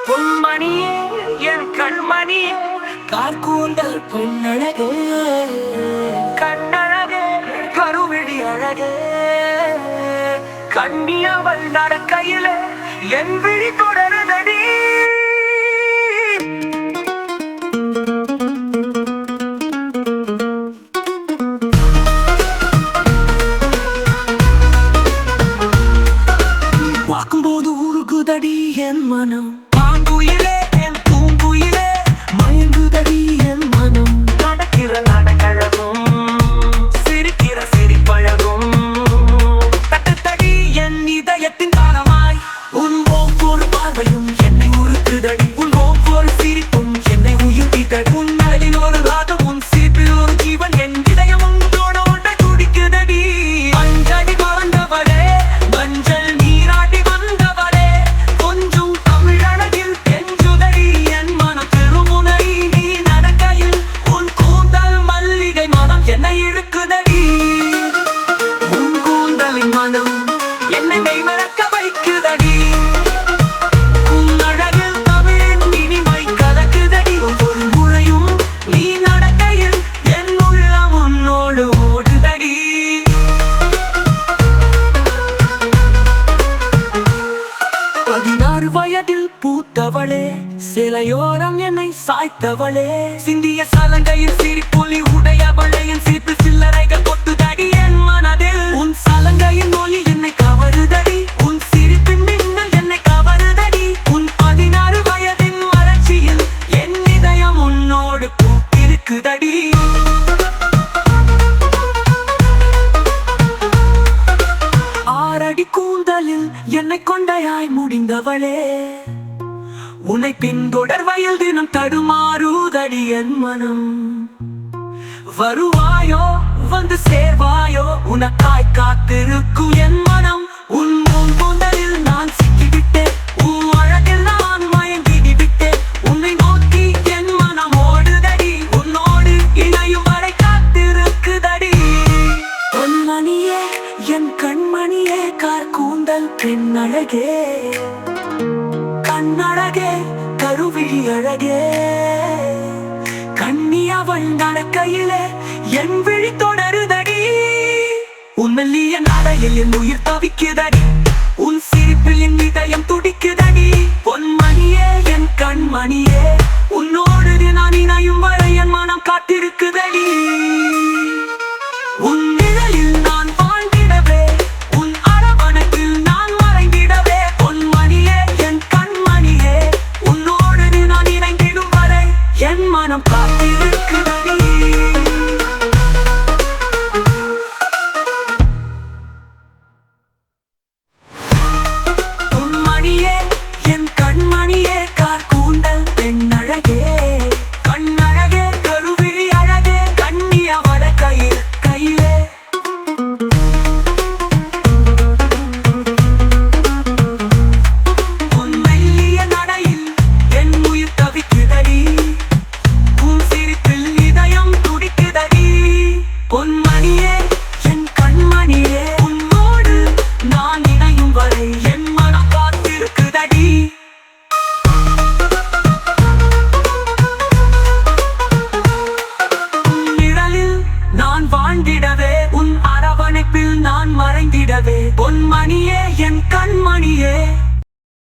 பொன்மணியே என் கண்மணியே கார்கூந்தல் பொன்னழகே கண்ணழகே கருவிழி அழகே கண்ணியவள் நடக்கையிலே என் விழி தொடருதடி. பார்க்கும்போது உருகுதடி என் மனம், பாங்குயிலே என் பூங்குயிலே மயங்குதடி என் மனம். நடக்கிற நடக்கழகும் சிரிக்கிற சிரிப்பழகும் தட்டுத்தடி என் இதயத்தின் காலமாய். உன் ஒவ்வொரு பார்வையும் என்னை உருக்குதடி, உன் ஒவ்வொரு சிரிப்பும் என்னை உயிர்ப்பித்தடி. உன் மனதில் ஒரு ராகம், உன் சிரிப்பில் ஒரு ஜீவன், என் இதயம் உன்னோட ஒன்றை துடிக்குதடி. அஞ்சடி மறந்தவளே மஞ்சள் நீராட்டி வந்தவளே கொஞ்சம் தமிழழகில் கெஞ்சுதடி என் மனம். திருமுனை நீ நடக்கையில் உன் கூந்தல் மல்லிகை மனம் என்னை இழுக்குதடி. உன் கூந்தலின் மனம் என்னை மெய்மறக்க வைக்குதடி. உன் அழகில் தமிழின் இனிமை கலக்குதடி. ஒவ்வொரு முறையும் நீ நடக்கையில் என் உள்ளம் உன்னோடு ஓடுதடி. 16 வயதில் பூத்தவளே, சிலையோரம் என்னை சாய்த்தவளே, சிந்திய சலங்கையில் சிரிப்பொலி உடையவளே, என் சிரிப்பு சில்லறைகள் கொட்டுதடி என் மனதில். உன் சலங்கையின் ஒலி என்னை கவருதடி, உன் சிரிப்பின் மின்னல் என்னை கவருதடி. உன் 16 வயதின் வளர்ச்சியில் என் இதயம் உன்னோடு பூத்திருக்குதடி. ஆறடி கூந்தலில் என்னை கொண்டையாய் முடிந்தவளே, உன்னை பின்தொடர்வையில் தினம் தடுமாறுதடி என் மனம். வருவாயோ வந்து சேர்வாயோ உனக்காய் காத்திருக்கும் என் மனம். உன் கூந்தலில் நான் சிக்கிவிட்டேன், உன் அழகில் நான் மயங்கி விட்டேன். உன்னை நோக்கி என் மனம் ஓடுதடி, உன்னோடு இணையும் வரை காத்திருக்குதடி. பொன்மணியே என் கண்மணியே கார்கூந்தல் பெண்ணழகே கண்ணழகே கருவிழி அழகே கண்ணியவள் நடக்கையிலே என் விழி தொடருதடி. உன் மெல்லிய நடையில் என் உயிர் தவிக்குதடி, உன் சிரிப்பில் என்